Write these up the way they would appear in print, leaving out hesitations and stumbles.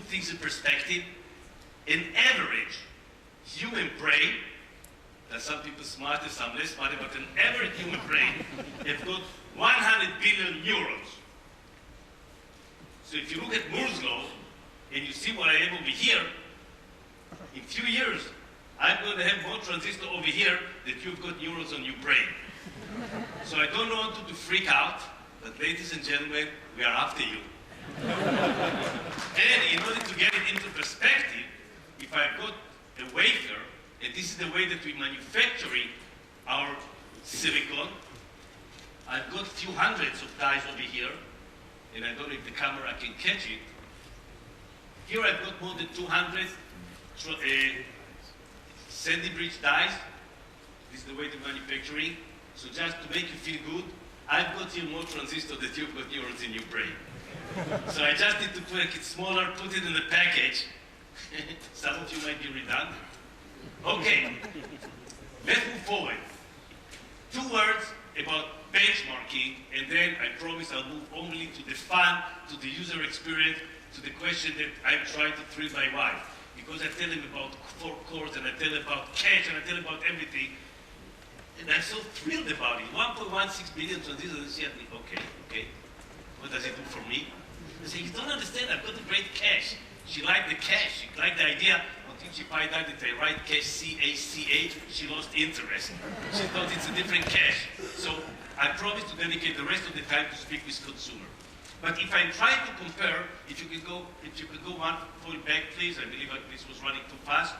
things in perspective. An average human brain, there's some people smarter, some less smarter, but an average human brain has got 100 billion neurons. So if you look at Moore's law, and you see what I have over here, in a few years, I'm going to have more transistors over here that you've got neurons on your brain. So I don't want you to freak out, but ladies and gentlemen, we are after you. And in order to get it into perspective, if I've got a wafer, and this is the way that we're manufacturing our silicon, I've got a few hundreds of dies over here, and I don't know if the camera can catch it. Here I've got more than 200 sandy bridge dies. This is the way to manufacturing. So just to make you feel good, I've got here more transistors than you've got neurons in your brain. So I just need to make it smaller, put it in the package. Some of you might be redundant. Okay, let's move forward. 2 words about benchmarking, and then I promise I'll move only to the fun, to the user experience, to the question that I'm trying to thrill my wife. Because I tell him about 4 cores, and I tell him about cache, and I tell him about everything. And I'm so thrilled about it. 1.16 billion transistors. She asked me, okay, what does it do for me? I said, you don't understand, I've got a great cache. She liked the cache, she liked the idea. Until she found out that I write cache C-A-C-A, she lost interest. She thought it's a different cache. So I promise to dedicate the rest of the time to speak with consumer. But if I'm trying to compare, if you could go 1 point back, please. I believe this was running too fast.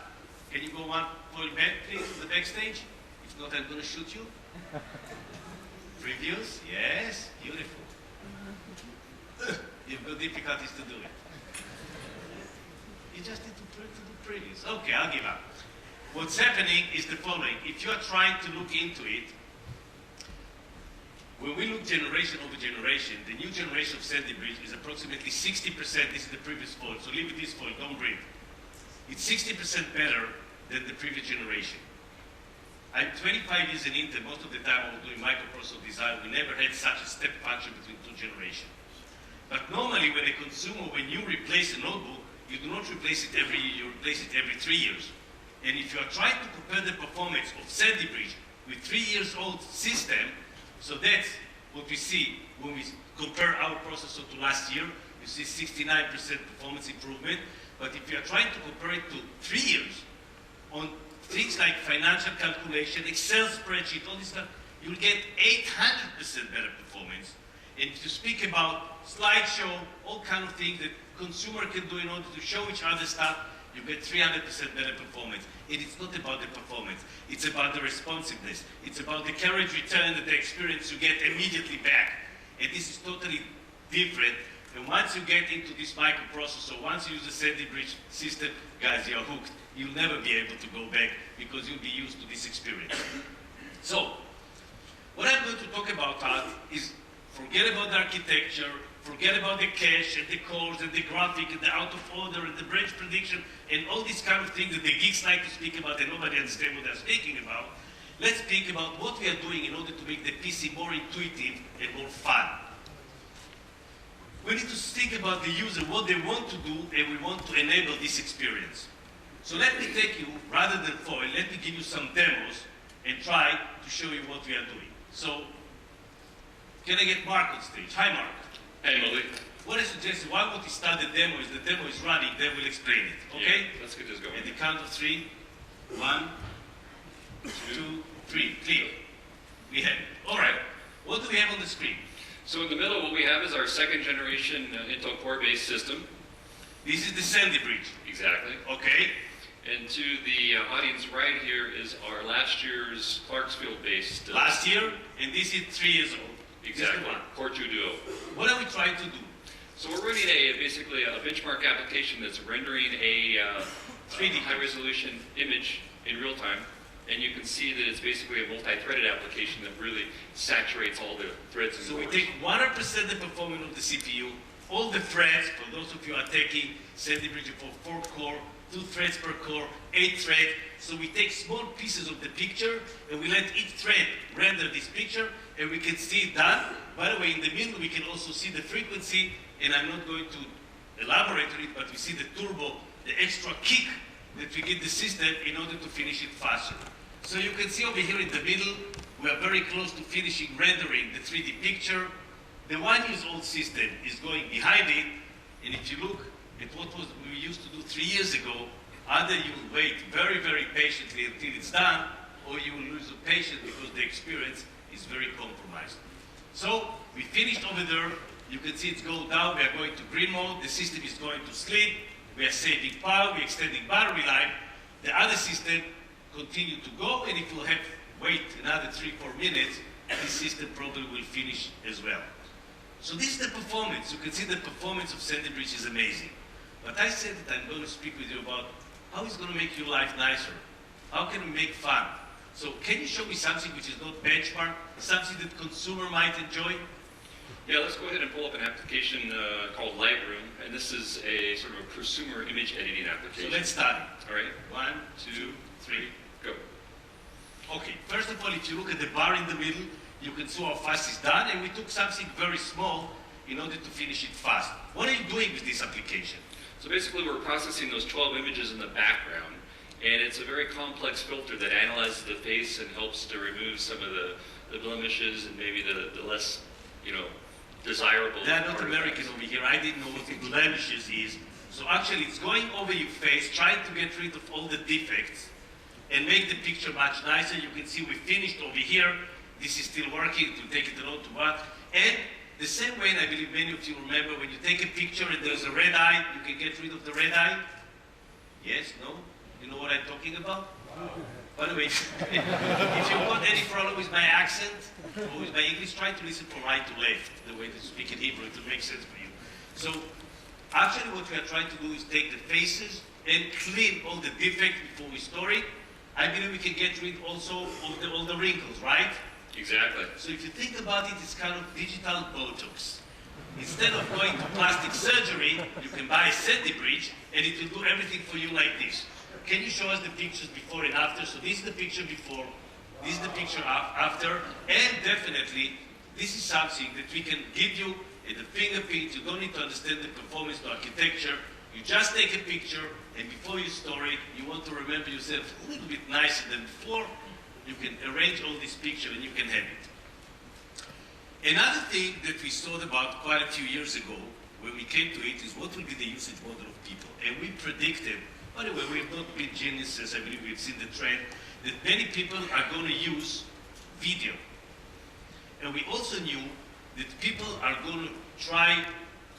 Can you go 1 point back, please, to the backstage? If not, I'm going to shoot you. Previews? Yes, beautiful. You've got difficulties to do it. You just need to do previews. Okay, I'll give up. What's happening is the following. If you are trying to look into it, when we look generation over generation, the new generation of sandy bridge is approximately 60%. This is the previous fold, so leave it this fold, don't breathe. It's 60% better than the previous generation. I'm 25 years in Intel. Most of the time I was doing microprocessor design. We never had such a step function between 2 generations. But normally when a consumer, when you replace a notebook, you do not replace it every year, you replace it every 3 years. And if you are trying to compare the performance of sandy bridge with 3 years old system, so that's what we see when we compare our processor to last year. You see 69% performance improvement. But if you are trying to compare it to 3 years on things like financial calculation, Excel spreadsheet, all this stuff, you'll get 800% better performance. And if you speak about slideshow, all kind of things that consumer can do in order to show each other stuff, you get 300% better performance. And it's not about the performance. It's about the responsiveness. It's about the carriage return that the experience you get immediately back. And this is totally different. And once you get into this microprocessor, once you use the sandy bridge system, guys, you're hooked. You'll never be able to go back because you'll be used to this experience. So, what I'm going to talk about is forget about the architecture, forget about the cache and the cores and the graphic and the out of order and the branch prediction and all these kind of things that the geeks like to speak about and nobody understands what they're speaking about. Let's speak about what we are doing in order to make the PC more intuitive and more fun. We need to think about the user, what they want to do, and we want to enable this experience. So let me take you, rather than foil, let me give you some demos and try to show you what we are doing. So, can I get Mark on stage? Hi, Mark. Hey, Malik. What I suggest is, why don't we start the demo? Is the demo is running, then we'll explain it, okay? Yeah, let's get this going. At the count of 3, 1, 2, 3, clear. We have it. All right, what do we have on the screen? So in the middle, what we have is our 2nd generation Intel Core-based system. This is the sandy bridge. Exactly. Okay. And to the audience right here is our last year's Clarksville-based. Last year, and this is 3 years old. Exactly. Core 2 Duo. What are we trying to do? So we're running basically a benchmark application that's rendering a 3D high-resolution image in real time. And you can see that it's basically a multi-threaded application that really saturates all the threads and So cores. we take 100% the performance of the CPU, all the threads, for those of you who are taking sandy bridge for 4 core, 2 threads per core, 8 threads. So we take small pieces of the picture and we let each thread render this picture and we can see it done. By the way, in the middle we can also see the frequency, and I'm not going to elaborate on it, but we see the turbo, the extra kick that we give the system in order to finish it faster. So you can see over here in the middle, we are very close to finishing rendering the 3D picture. The 1-year-old system is going behind it, and if you look at what we used to do 3 years ago, either you will wait very, very patiently until it's done, or you will lose the patience because the experience is very compromised. So we finished over there. You can see it's going down. We are going to green mode. The system is going to sleep. We are saving power. We're extending battery life. The other system continue to go, and if we'll have wait another 3-4 minutes, this system probably will finish as well. So this is the performance. You can see the performance of Sandy Bridge is amazing. But I said that I'm going to speak with you about how it's going to make your life nicer. How can we make fun? So can you show me something which is not benchmark, something that consumer might enjoy? Yeah, let's go ahead and pull up an application called Lightroom, and this is a sort of a prosumer image editing application. So let's start. All right. 1, 2, 3, go. Okay, first of all, if you look at the bar in the middle, you can see how fast it's done, and we took something very small in order to finish it fast. What are you doing with this application? So basically, we're processing those 12 images in the background, and it's a very complex filter that analyzes the face and helps to remove some of the blemishes and maybe the less, desirable. They are not American over here. I didn't know what the blemishes is. So actually, it's going over your face, trying to get rid of all the defects and make the picture much nicer. You can see we finished over here. This is still working to take it along to what. And the same way, and I believe many of you remember, when you take a picture and there's a red eye, you can get rid of the red eye. Yes? No? You know what I'm talking about? By the way, if you've got any problem with my accent or with my English, try to listen from right to left, the way they speak in Hebrew, it will make sense for you. So, actually what we are trying to do is take the faces and clean all the defects before we store it. I believe we can get rid also of all the wrinkles, right? Exactly. So if you think about it, it's kind of digital Botox. Instead of going to plastic surgery, you can buy a Sandy Bridge and it will do everything for you like this. Can you show us the pictures before and after? So this is the picture before, this is the picture after, and definitely this is something that we can give you at the fingerprint. You don't need to understand the performance, the architecture. You just take a picture, and before you store it, you want to remember yourself a little bit nicer than before. You can arrange all this picture and you can have it. Another thing that we thought about quite a few years ago when we came to it is what will be the usage model of people. And we predicted, by the way, we have not been geniuses, I believe we've seen the trend, that many people are going to use video. And we also knew that people are going to try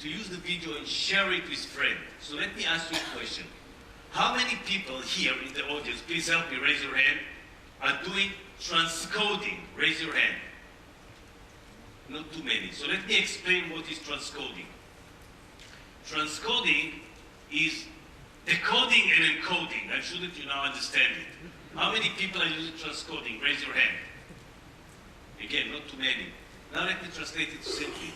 to use the video and share it with friends. So let me ask you a question. How many people here in the audience, please help me, raise your hand, are doing transcoding? Raise your hand. Not too many. So let me explain what is transcoding. Transcoding is decoding and encoding. I'm sure that you now understand it. How many people are using transcoding? Raise your hand. Again, not too many. Now let me translate it simply.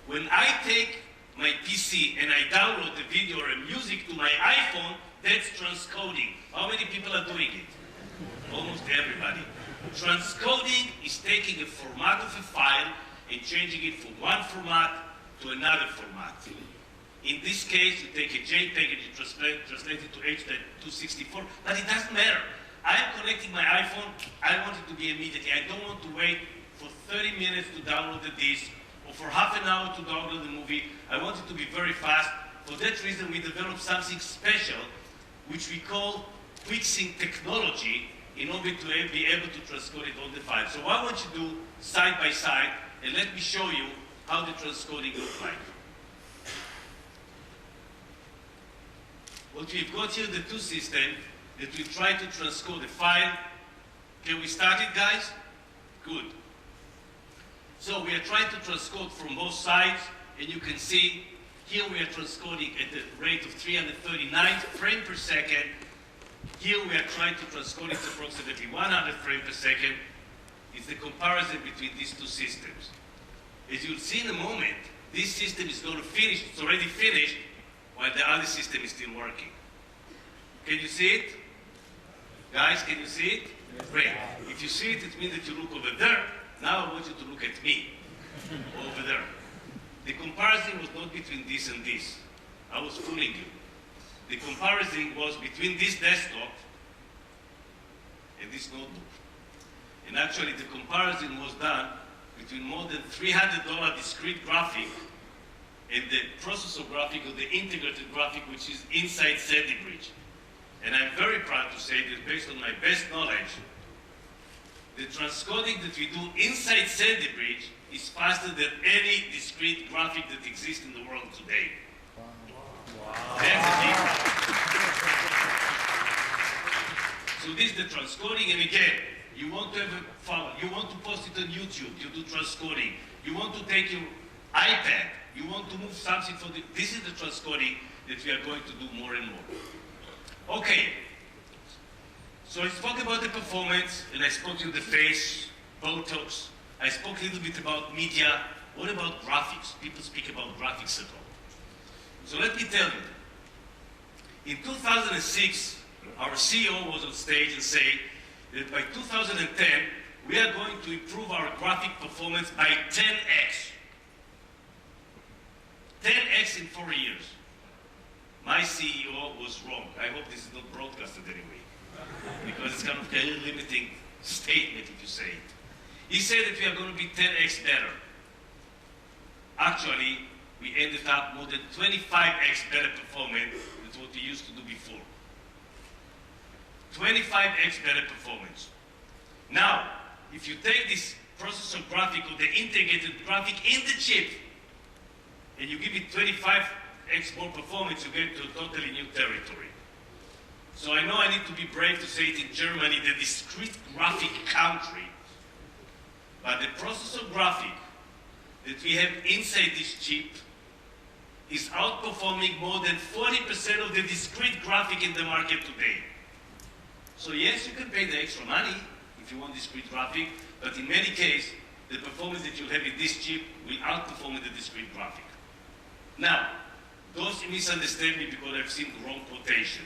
When I take my PC and I download the video or music to my iPhone, that's transcoding. How many people are doing it? Almost everybody. Transcoding is taking a format of a file and changing it from one format to another format. In this case, you take a JPEG and you translate it to H.264, but it doesn't matter. I'm connecting my iPhone, I want it to be immediately. I don't want to wait for 30 minutes to download the disc, or for half an hour to download the movie. I want it to be very fast. For that reason, we developed something special, which we call QuickSync technology, in order to be able to transcode it on the file. So I want you to do side by side, and let me show you how the transcoding looks like. What we've got here, the two systems that we try to transcode the file. Can we start it, guys? Good. So we are trying to transcode from both sides, and you can see here we are transcoding at the rate of 339 frames per second. Here we are trying to transcode it approximately 100 frames per second. It's the comparison between these two systems. As you'll see in a moment, this system is going to finish, it's already finished, while the other system is still working. Can you see it? Guys, can you see it? Great. If you see it, it means that you look over there. Now I want you to look at me, over there. The comparison was not between this and this. I was fooling you. The comparison was between this desktop and this notebook. And actually the comparison was done between more than $300 discrete graphic and the processor graphic or the integrated graphic, which is inside Sandy Bridge. And I'm very proud to say that based on my best knowledge, the transcoding that we do inside Sandy Bridge is faster than any discrete graphic that exists in the world today. Wow. That's a big one. So this is the transcoding, and again, you want to have a file, you want to post it on YouTube, you do transcoding. You want to take your iPad, you want to move something for the, this is the transcoding that we are going to do more and more. Okay, so I spoke about the performance, and I spoke to the face, Botox. I spoke a little bit about media. What about graphics? People speak about graphics at all. So let me tell you, in 2006, our CEO was on stage and said that by 2010, we are going to improve our graphic performance by 10x. 10x in 4 years. My CEO was wrong. I hope this is not broadcasted anyway, because it's kind of a limiting statement if you say it. He said that we are going to be 10x better. Actually, we ended up more than 25x better performance than what we used to do before. 25x better performance. Now, if you take this processor graphic or the integrated graphic in the chip, and you give it 25x more performance, you get to a totally new territory. So I know I need to be brave to say it in Germany, the discrete graphic country, but the processor graphic that we have inside this chip is outperforming more than 40% of the discrete graphic in the market today. So yes, you can pay the extra money if you want discrete graphic, but in many cases, the performance that you have in this chip will outperform the discrete graphic. Now, don't misunderstand me because I've seen the wrong quotation.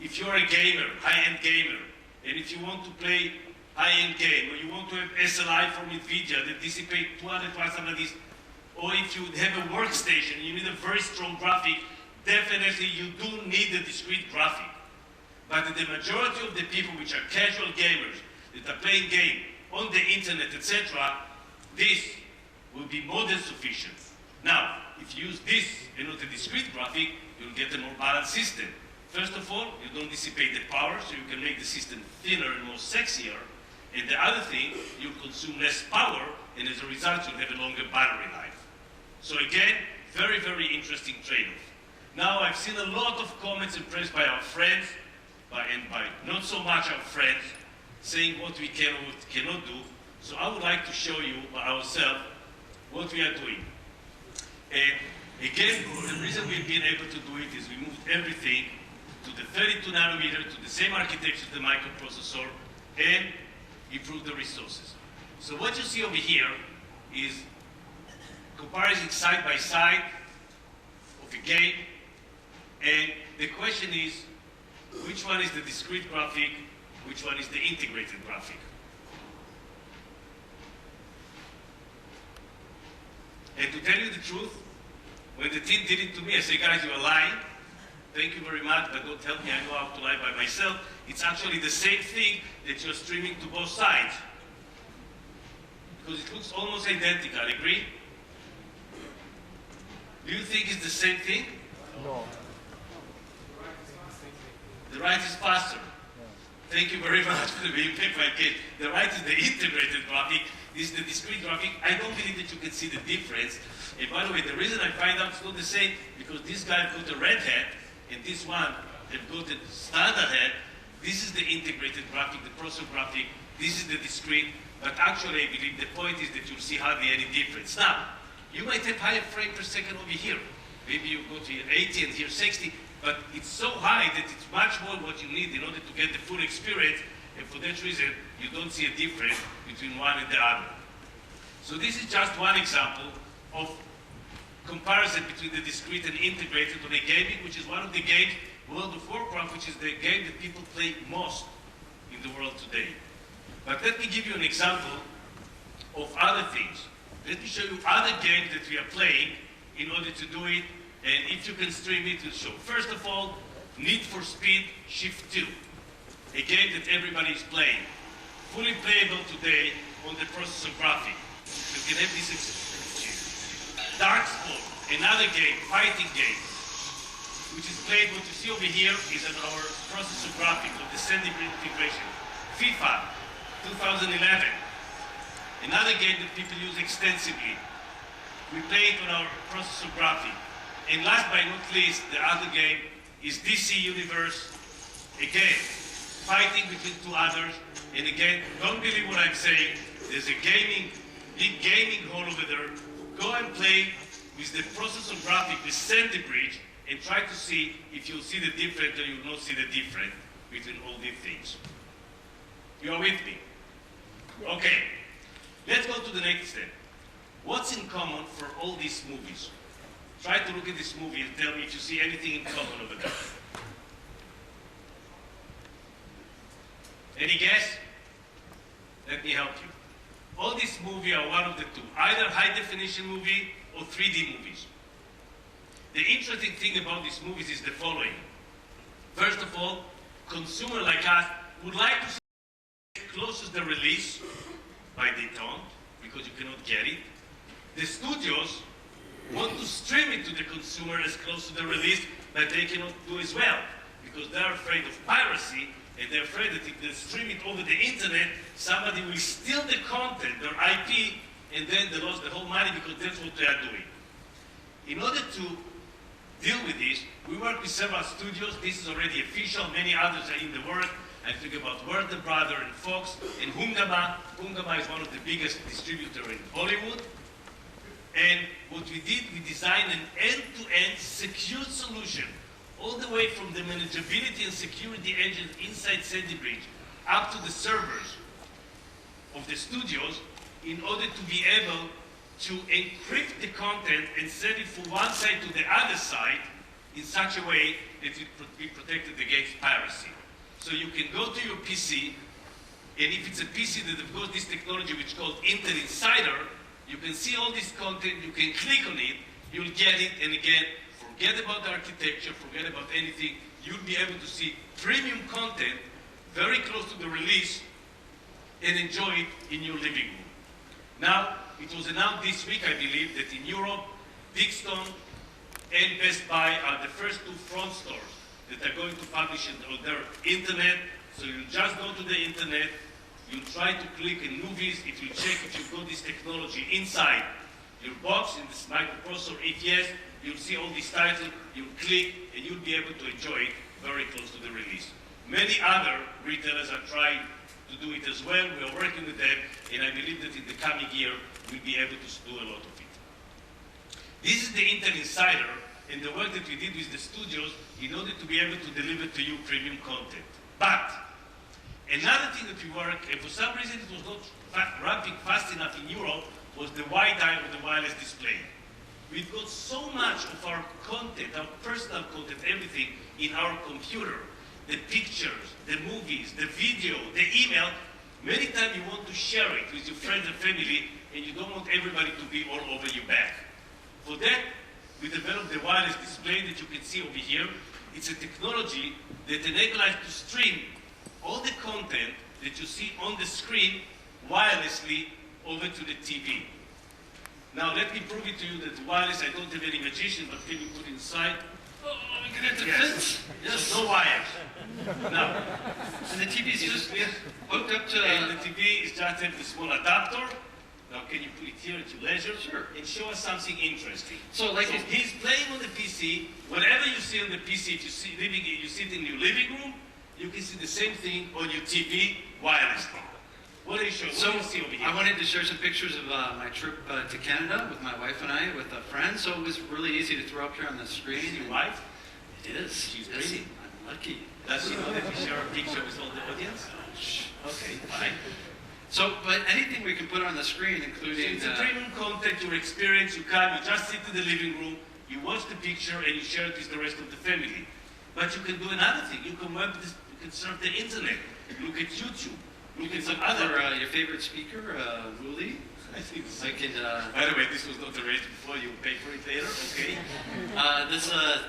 If you're a gamer, high-end gamer, and if you want to play high-end game, or you want to have SLI from NVIDIA that dissipate 200 watts under this, or if you have a workstation, you need a very strong graphic, definitely you do need a discrete graphic. But the majority of the people which are casual gamers, that are playing game on the internet, etc., this will be more than sufficient. Now, if you use this and not a discrete graphic, you'll get a more balanced system. First of all, you don't dissipate the power, so you can make the system thinner and more sexier. And the other thing, you consume less power, and as a result, you'll have a longer battery life. So again, very, very interesting trade-off. Now, I've seen a lot of comments and praise by our friends, and by not so much our friends, saying what we can or what we cannot do. So I would like to show you ourselves what we are doing. And again, the reason we've been able to do it is we moved everything to the 32 nanometer, to the same architecture, the microprocessor, and improved the resources. So what you see over here is comparison side by side of a game, and the question is, which one is the discrete graphic, which one is the integrated graphic? And to tell you the truth, when the team did it to me, I said, guys, you are lying. Thank you very much, but don't tell me I know how to lie by myself. It's actually the same thing that you're streaming to both sides. Because it looks almost identical, agree? Do you think it's the same thing? No. The right is faster. Thank you very much for being picked my case. The right is the integrated graphic. This is the discrete graphic. I don't believe that you can see the difference. And by the way, the reason I find out it's not the same, because this guy got a red hat, and this one have got a standard hat. This is the integrated graphic, the processor graphic. This is the discrete. But actually, I believe the point is that you'll see hardly any difference. Now, you might have higher frame per second over here. Maybe you go to 80 and here 60. But it's so high that it's much more what you need in order to get the full experience, and for that reason, you don't see a difference between one and the other. So this is just one example of comparison between the discrete and integrated on a gaming, which is one of the games, World of Warcraft, which is the game that people play most in the world today. But let me give you an example of other things. Let me show you other games that we are playing in order to do it, And if you can stream it, it will show. First of all, Need for Speed Shift 2, a game that everybody is playing. Fully playable today on the processor graphic. You can have this experience. Dark Sport, another game, fighting game, which is played, what you see over here is on our processor graphic of the CeBIT integration. FIFA 2011, another game that people use extensively. We play it on our processor graphic. And last but not least, the other game is DC Universe, again, fighting between two others. And again, don't believe what I'm saying. There's a big gaming hall over there. Go and play with the processor graphic, with CeBIT, and try to see if you'll see the difference or you'll not see the difference between all these things. You are with me? Okay, let's go to the next step. What's in common for all these movies? Try to look at this movie and tell me if you see anything in common over there. Any guess? Let me help you. All these movies are one of the two, either high-definition movie or 3D movies. The interesting thing about these movies is the following. First of all, consumers like us would like to see it close to the release, but they don't, because you cannot get it. The studios want to stream it to the consumer as close to the release, but they cannot do as well, because they're afraid of piracy, and they're afraid that if they stream it over the internet, somebody will steal the content, their IP, and then they lose the whole money, because that's what they are doing. In order to deal with this, we work with several studios. This is already official. Many others are in the work. I think about Warner Brothers and Fox and Hungama. Hungama is one of the biggest distributors in Hollywood. And what we did, we designed an end-to-end secure solution, all the way from the manageability and security engines inside CeBIT up to the servers of the studios, in order to be able to encrypt the content and send it from one side to the other side in such a way that it would be protected against piracy. So you can go to your PC, and if it's a PC that has got this technology which is called Internet Insider, you can see all this content, you can click on it, you'll get it, and again, forget about the architecture, forget about anything, you'll be able to see premium content very close to the release and enjoy it in your living room. Now, it was announced this week, I believe, that in Europe, Bigstone and Best Buy are the first two front stores that are going to publish it on their internet. So you just go to the internet, you try to click in movies, it will check if you've got this technology inside your box, in this microprocessor. If yes, you'll see all these titles, you'll click, and you'll be able to enjoy it very close to the release. Many other retailers are trying to do it as well. We are working with them, and I believe that in the coming year, we'll be able to do a lot of it. This is the Internet Insider, and the work that we did with the studios in order to be able to deliver to you premium content. But another thing that we work, and for some reason it was not ramping fast enough in Europe, was the WiDi or the wireless display. We've got so much of our content, our personal content, everything in our computer. The pictures, the movies, the video, the email. Many times you want to share it with your friends and family, and you don't want everybody to be all over your back. For that, we developed the wireless display that you can see over here. It's a technology that enables us to stream all the content that you see on the screen wirelessly over to the TV. Now, let me prove it to you that wireless, I don't have any magician, but can you put inside? Oh, we can get the fence. Yes. So no wires. Now, and the TV is just hooked up to... And the TV is just have the small adapter. Now, can you put it here at your leisure? Sure. And show us something interesting. So, like, he's playing on the PC. Whatever you see on the PC, if you see you sit in your living room, you can see the same thing on your TV wirelessly. What are you showing? So, what do you see over here? I wanted to share some pictures of my trip to Canada with my wife and I, with a friend, so it was really easy to throw up here on the screen. Is your wife? It is. She's Yes, pretty. I'm lucky. Does she know that we share a picture with all the audience? Okay, fine. So, but anything we can put on the screen, So including it's a premium content, your experience, you come, you just sit in the living room, you watch the picture, and you share it with the rest of the family. But you can do another thing. You can surf the internet, look at YouTube, look at some other... your favorite speaker, Wooly. I think so. I can, By the way, this was not arranged before. You will pay for it later, okay?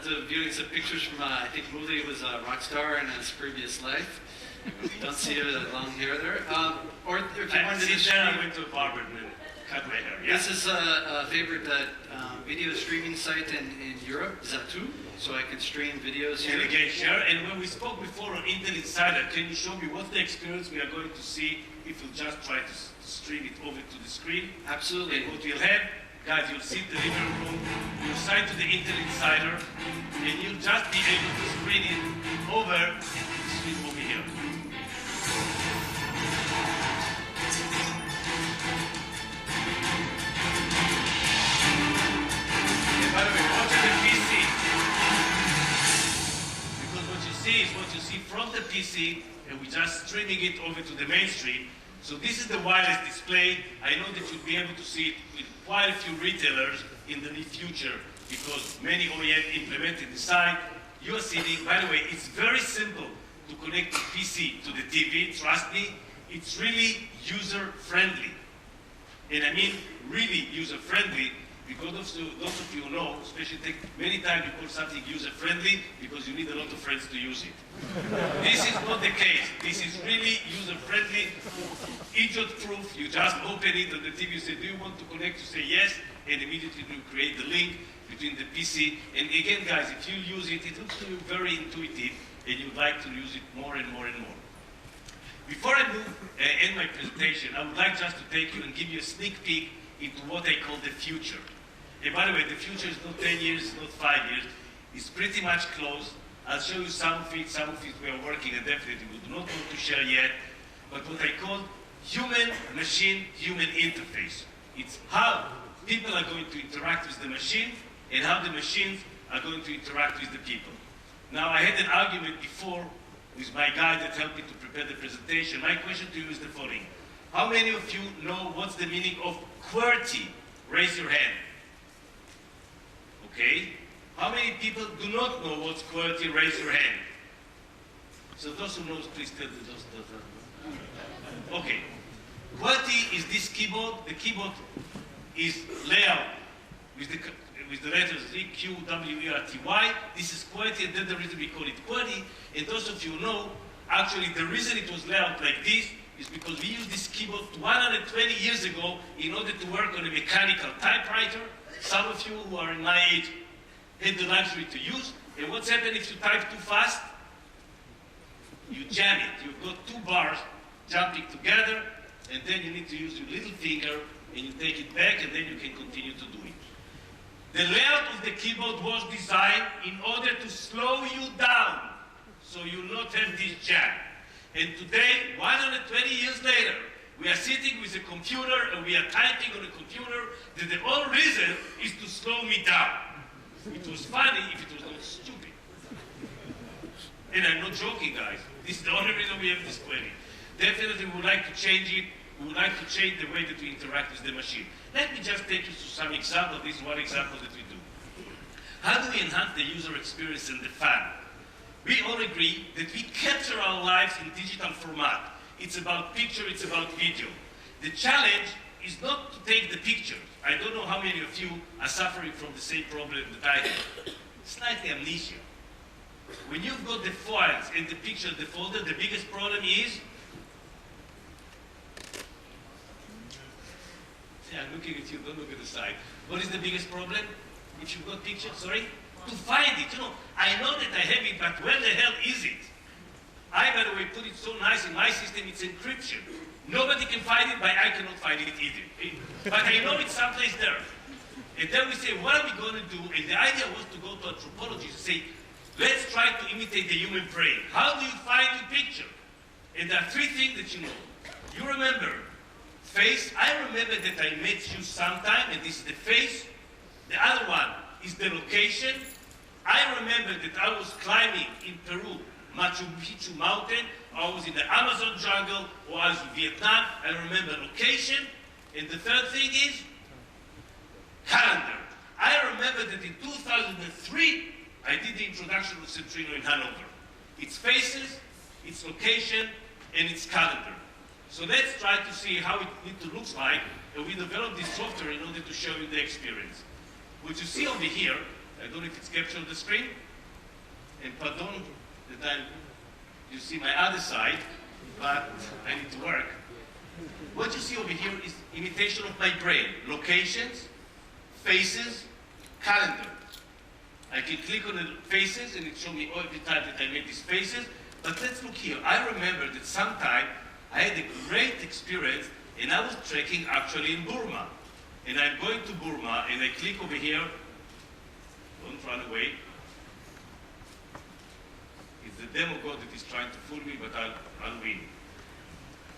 the viewing some pictures from, I think Muli was a rock star in his previous life. Don't see long hair there. Or if you wanted to Since then, I went to a barber and cut my hair. Yeah. This is a favorite video streaming site in Europe, Zatu, so I can stream videos here. And again, share. And when we spoke before on Intel Insider, can you show me what's the experience we are going to see if you just try to stream it over to the screen? Absolutely. And what we'll have, guys, you'll sit in the living room, you'll sign to the Intel Insider, and you'll just be able to screen it over the screen over here. And by the way, watch on the PC. Because what you see is what you see from the PC, and we're just streaming it over to the mainstream. So this is the wireless display. I know that you'll be able to see it with quite a few retailers in the near future because many OEM implemented the site. You are sitting, by the way, it's very simple to connect the PC to the TV. Trust me, it's really user-friendly. And I mean really user-friendly because those of you know, especially many times you call something user-friendly because you need a lot of friends to use it. This is not the case. This is really user-friendly, idiot-proof. You just open it on the TV, you say, do you want to connect? You say yes, and immediately you create the link between the PC. And again, guys, if you use it, it looks to you very intuitive, and you'd like to use it more and more and more. Before I end my presentation, I would like just to take you and give you a sneak peek into what I call the future. And by the way, the future is not 10 years, not 5 years. It's pretty much close. I'll show you some of it we are working and definitely we do not want to share yet. But what I call human-machine-human interface. It's how people are going to interact with the machine and how the machines are going to interact with the people. Now, I had an argument before with my guy that helped me to prepare the presentation. My question to you is the following. How many of you know what's the meaning of QWERTY? Raise your hand. Okay. How many people do not know what's QWERTY? Raise your hand. So those who know, please tell me those. Okay. QWERTY is this keyboard. The keyboard is layout with the letters Z, Q, W, E, R, T, Y. This is QWERTY, and then the reason we call it QWERTY. And those of you know, actually, the reason it was laid out like this is because we used this keyboard 120 years ago in order to work on a mechanical typewriter. Some of you who are in my age had the luxury to use. And what's happened if you type too fast? You jam it. You've got two bars jumping together, and then you need to use your little finger, and you take it back, and then you can continue to do it. The layout of the keyboard was designed in order to slow you down, so you'll not have this jam. And today, 120 years later, we are sitting with a computer and we are typing on a computer that the whole reason is to slow me down. It was funny if it was not stupid. And I'm not joking, guys. This is the only reason we have this query. Definitely we would like to change it. We would like to change the way that we interact with the machine. Let me just take you through some examples. This is one example that we do. How do we enhance the user experience and the fun? We all agree that we capture our lives in digital format. It's about picture, it's about video. The challenge is not to take the picture. I don't know how many of you are suffering from the same problem that I have. Slightly amnesia. When you've got the files and the picture, the folder, the biggest problem is... Yeah, I'm looking at you, don't look at the side. What is the biggest problem? If you've got pictures, sorry? To find it. You know, I know that I have it, but where the hell is it? I, by the way, put it so nice in my system, it's encryption. Nobody can find it, but I cannot find it either. But I know it's someplace there. And then we say, what are we going to do? And the idea was to go to anthropology to say, let's try to imitate the human brain. How do you find the picture? And there are three things that you know. You remember face. I remember that I met you sometime, and this is the face. The other one is the location. I remember that I was climbing in Peru, Machu Picchu mountain, or I was in the Amazon jungle, or I was in Vietnam. I remember location. And the third thing is calendar. I remember that in 2003, I did the introduction of Centrino in Hanover. It's faces, it's location, and it's calendar. So let's try to see how it looks like, and we developed this software in order to show you the experience. What you see over here, I don't know if it's captured on the screen, and pardon that you see my other side, but I need to work. What you see over here is imitation of my brain. Locations, faces, calendar. I can click on the faces and it shows me every time that I made these faces. But let's look here. I remember that sometime I had a great experience and I was trekking actually in Burma. And I'm going to Burma and I click over here. Don't run away. It's the demo code that is trying to fool me, but I'll win.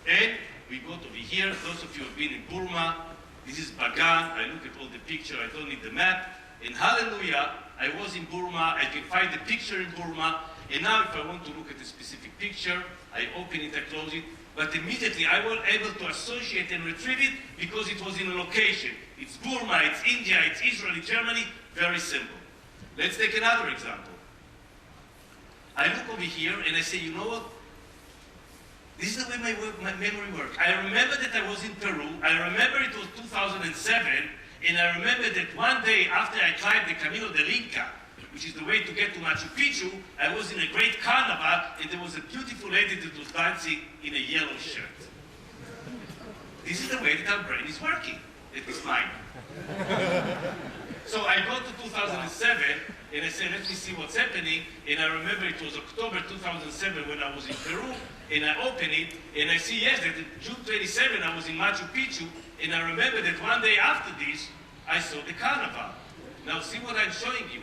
And we go over here. Those of you who have been in Burma, this is Bagan. I look at all the picture. I don't need the map. And hallelujah, I was in Burma. I can find the picture in Burma. And now if I want to look at a specific picture, I open it, I close it. But immediately I was able to associate and retrieve it because it was in a location. It's Burma, it's India, it's Israel, it's Germany. Very simple. Let's take another example. I look over here and I say, you know what? This is the way my memory works. I remember that I was in Peru. I remember it was 2007. And I remember that one day after I climbed the Camino del Inca, which is the way to get to Machu Picchu, I was in a great carnival and there was a beautiful lady that was dancing in a yellow shirt. This is the way that our brain is working. It is mine. So I go to 2007 and I say, let me see what's happening. And I remember it was October 2007 when I was in Peru. And I open it and I see, yes, that June 27 I was in Machu Picchu. And I remember that one day after this, I saw the carnival. Now see what I'm showing you.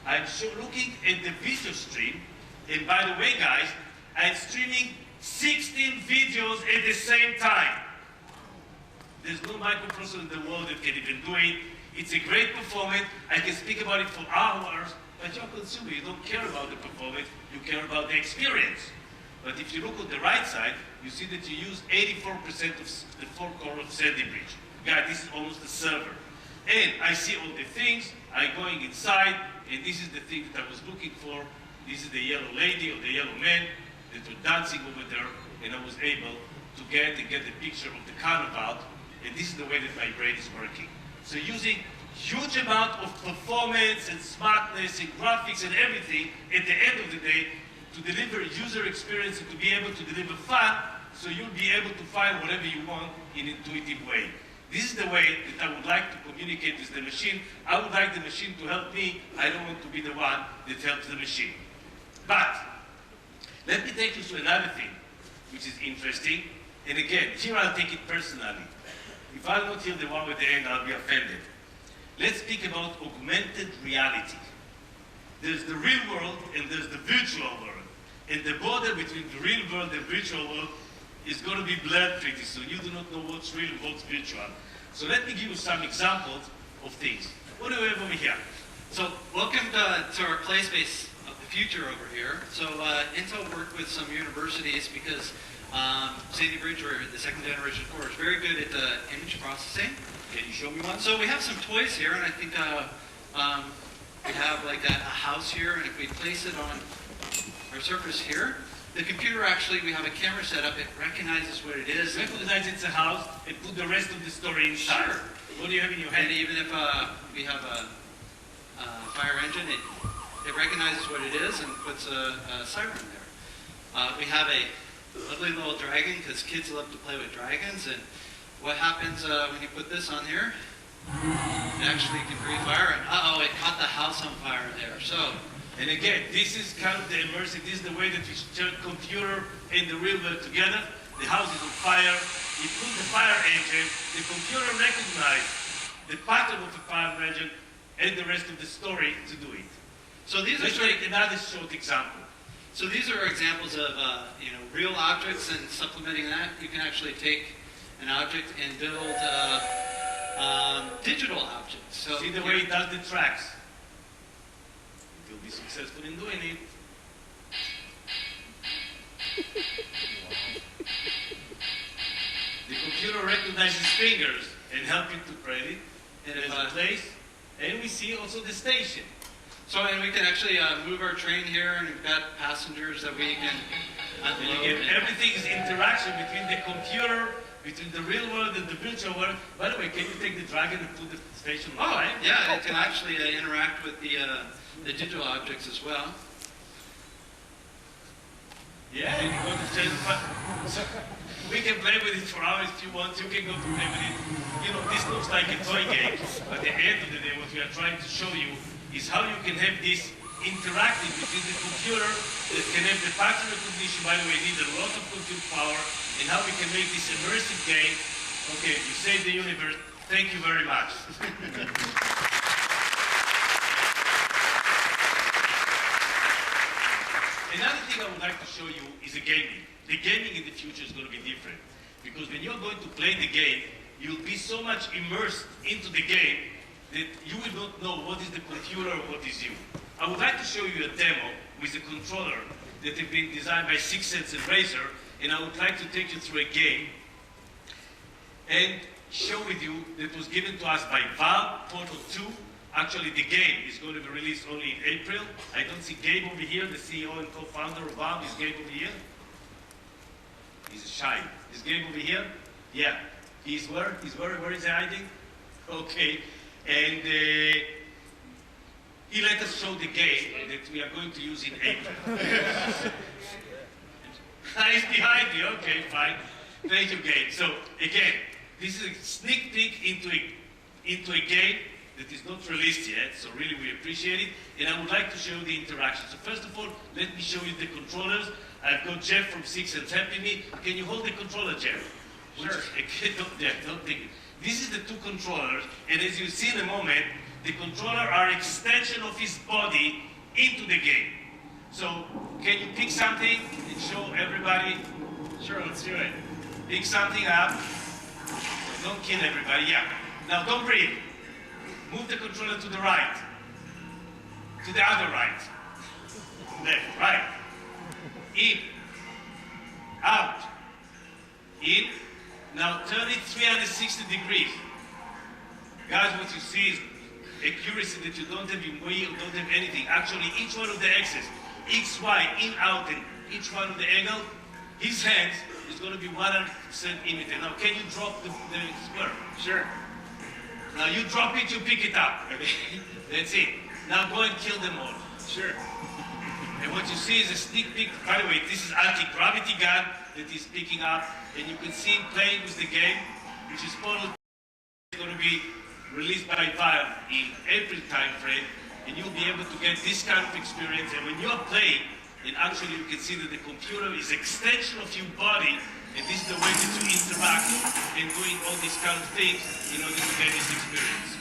I'm looking at the video stream. And by the way, guys, I'm streaming 16 videos at the same time. There's no microprocessor in the world that can even do it. It's a great performance. I can speak about it for hours, but you're a consumer. You don't care about the performance. You care about the experience. But if you look on the right side, you see that you use 84% of the 4-core of Sandy Bridge. Guys, this is almost a server. And I see all the things. I'm going inside, and this is the thing that I was looking for. This is the yellow lady or the yellow man that were dancing over there, and I was able to get the picture of the carnival. And this is the way that my brain is working. So using huge amount of performance and smartness and graphics and everything at the end of the day to deliver user experience and to be able to deliver fun, so you'll be able to find whatever you want in an intuitive way. This is the way that I would like to communicate with the machine. I would like the machine to help me. I don't want to be the one that helps the machine. But let me take you to another thing, which is interesting. And again, here I'll take it personally. If I'm not here the one with the end, I'll be offended. Let's speak about augmented reality. There's the real world and there's the virtual world. And the border between the real world and virtual world is going to be blurred pretty soon. You do not know what's real and what's virtual. So let me give you some examples of things. What do we have over here? So welcome to our play space of the future over here. So Intel worked with some universities because Sandy Bridge, or the second generation core, is very good at the image processing. Can you show me one? So we have some toys here, and I think we have like a house here, and if we place it on our surface here, the computer actually, we have a camera set up, it recognizes what it is. It recognizes it's a house and put the rest of the story inside. Sure. What do you have in your hand? And even if we have a fire engine, it recognizes what it is and puts a siren there. We have a lovely little dragon, because kids love to play with dragons. And what happens when you put this on here? It actually can breathe fire, and it caught the house on fire there. So, and again, this is kind of the immersive. This is the way that we turn computer and the real world together. The house is on fire. You put the fire engine. The computer recognizes the pattern of the fire engine and the rest of the story to do it. So these Let's take another short example. So these are examples of real objects, and supplementing that, you can actually take an object and build digital objects. So see the way it does the tracks. You'll be successful in doing it. The computer recognizes fingers and helps you to press it. And there's a place, and we see also the station. So, and we can actually move our train here, and we've got passengers that we can And again, everything is interaction between the computer, between the real world and the virtual world. By the way, can you take the dragon and put the station on the line? Yeah, it can actually interact with the digital objects as well. Yeah, you can go to change so we can play with it for hours if you want. You can go to play with it. You know, this looks like a toy game, but at the end of the day, what we are trying to show you is how you can have this interacting between the computer that can have the pattern recognition. By the way, need a lot of compute power, and how we can make this immersive game. Okay, you saved the universe. Thank you very much. Another thing I would like to show you is the gaming. The gaming in the future is going to be different. Because when you're going to play the game, you'll be so much immersed into the game that you will not know what is the computer or what is you. I would like to show you a demo with a controller that has been designed by 6 Sense and Razer, and I would like to take you through a game and show with you that was given to us by Valve Portal 2. Actually, the game is going to be released only in April. I don't see Gabe over here, the CEO and co-founder of Valve. Is Gabe over here? He's shy. Is Gabe over here? Yeah. He's where? He's where is he hiding? Okay. And he let us show the game that we are going to use in April. He's behind you. Okay, fine. Thank you, Gabe. So, again, this is a sneak peek into a game that is not released yet, so really we appreciate it. And I would like to show you the interaction. So first of all, let me show you the controllers. I've got Jeff from 6 Sense helping me. Can you hold the controller, Jeff? Sure. Don't think it. This is the two controllers, and as you see in a moment, the controller are extension of his body into the game. So can you pick something and show everybody? Sure, let's do it. Pick something up. Don't kill everybody, yeah. Now don't breathe. Move the controller to the right. To the other right. Left, right. In. Out. In. Now turn it 360 degrees. Guys, what you see is accuracy that you don't have in wheel, don't have anything. Actually, each one of the axes, X, Y, in, out, and each one of the angle, his hands is going to be 100% imitated. Now, can you drop the square? Sure. Now you drop it, you pick it up. That's it. Now go and kill them all. Sure. And what you see is a sneak peek. By the way, this is anti-gravity gun that he's picking up, and you can see him playing with the game, which is going to be released by Valve in April time frame, and you'll be able to get this kind of experience. And when you're playing, and actually you can see that the computer is extension of your body, and this is the way that you interact and doing all these kind of things in order to get this experience.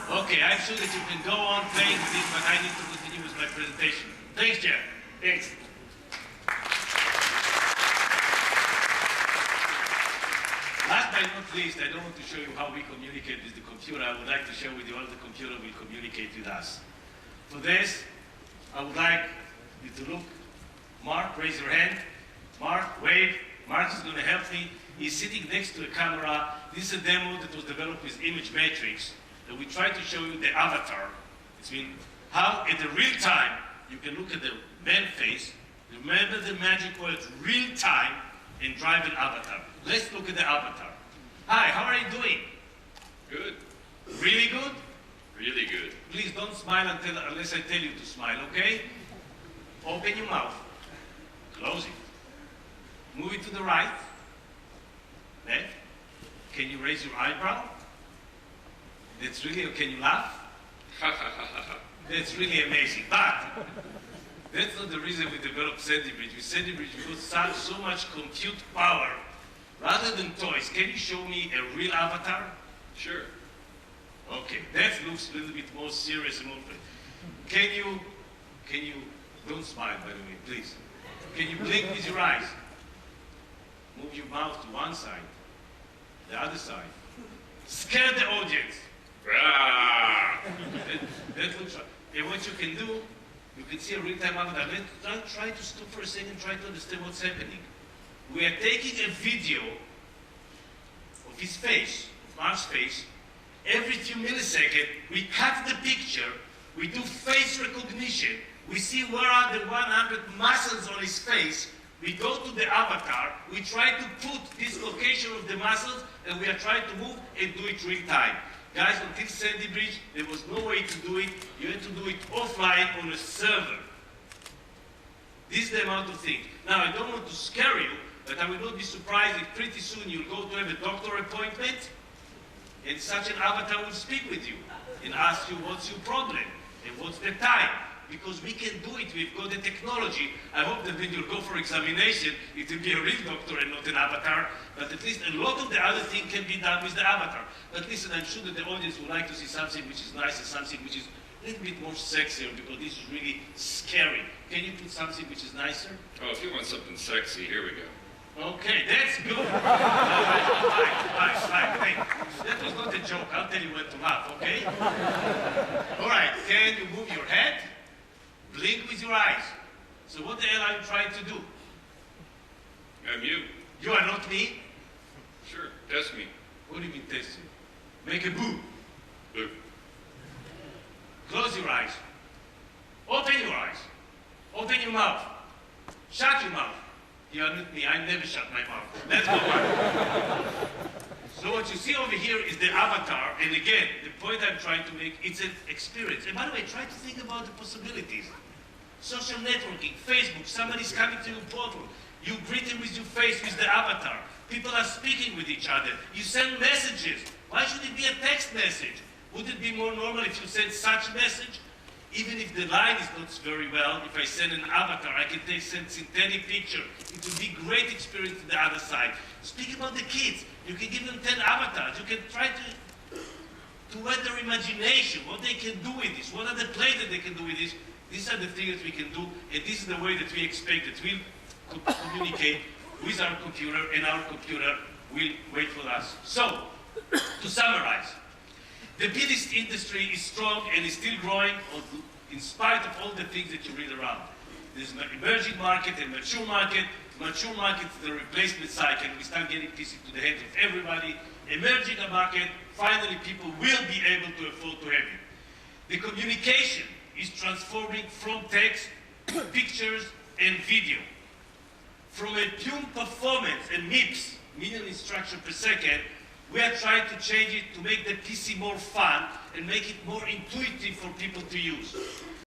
Okay, I'm sure that you can go on playing with this, but I need to continue with my presentation. Thanks, Jeff. Thanks. Last but not least, I don't want to show you how we communicate with the computer. I would like to share with you how the computer will communicate with us. For this, I would like you to look. Mark, raise your hand. Mark, wave. Mark is going to help me. He's sitting next to a camera. This is a demo that was developed with Image Matrix. And we try to show you the avatar. It's mean how, at the real time, you can look at the man face, remember the magic words real time, and drive an avatar. Let's look at the avatar. Hi, how are you doing? Good. Really good? Really good. Please don't smile unless I tell you to smile, okay? Open your mouth. Close it. Move it to the right. Left. Can you raise your eyebrow? That's really, can you laugh? That's really amazing. But that's not the reason we developed CeBIT. With CeBIT, we got so much compute power. Rather than toys, can you show me a real avatar? Sure. Okay, that looks a little bit more serious and more fun. Can you, don't smile by the way, please. Can you blink with your eyes? Move your mouth to one side, the other side. Scare the audience. That looks right. And what you can do, you can see a real-time avatar. Let's try to stop for a second, try to understand what's happening. We are taking a video of his face, of Mark's face. Every few milliseconds, we cut the picture, we do face recognition, We see where are the 100 muscles on his face. We go to the avatar, we try to put this location of the muscles, and we are trying to move and do it real time. Guys, until Sandy Bridge, there was no way to do it. You had to do it offline on a server. This is the amount of things. Now, I don't want to scare you, but I will not be surprised if pretty soon you'll go to have a doctor appointment, and such an avatar will speak with you and ask you what's your problem and what's the time. Because we can do it, we've got the technology. I hope that when you go for examination, it will be a real doctor and not an avatar, but at least a lot of the other thing can be done with the avatar. But listen, I'm sure that the audience would like to see something which is nice and something which is a little bit more sexier, because this is really scary. Can you put something which is nicer? Oh, if you want something sexy, here we go. Okay, that's good. Fine. Hey, that was not a joke. I'll tell you when to laugh, okay? All right, can you move your head? Blink with your eyes. So what the hell are you trying to do? I'm you. You are not me? Sure, test me. What do you mean test you? Make a boo. Boo. Close your eyes. Open your eyes. Open your mouth. Shut your mouth. You are not me. I never shut my mouth. Let's go on. So what you see over here is the avatar, and again, the point I'm trying to make, it's an experience. And by the way, try to think about the possibilities. Social networking, Facebook, somebody's coming to your portal. You greet him with your face, with the avatar. People are speaking with each other. You send messages. Why should it be a text message? Would it be more normal if you send such a message? Even if the line is not very well, if I send an avatar, I can send synthetic picture. It will be great experience to the other side. Speak about the kids. You can give them 10 avatars. You can try to whet their imagination, what they can do with this, what are the plays that they can do with this. These are the things that we can do, and this is the way that we expect that we'll communicate with our computer, and our computer will wait for us. So, to summarize, the business industry is strong and is still growing in spite of all the things that you read around. There's an emerging market and mature market. Mature market is the replacement cycle. We start getting this into the hands of everybody. Emerging market, finally people will be able to afford to have it. The communication is transforming from text to pictures and video. From a pure performance and MIPS, million instructions per second, we are trying to change it to make the PC more fun and make it more intuitive for people to use.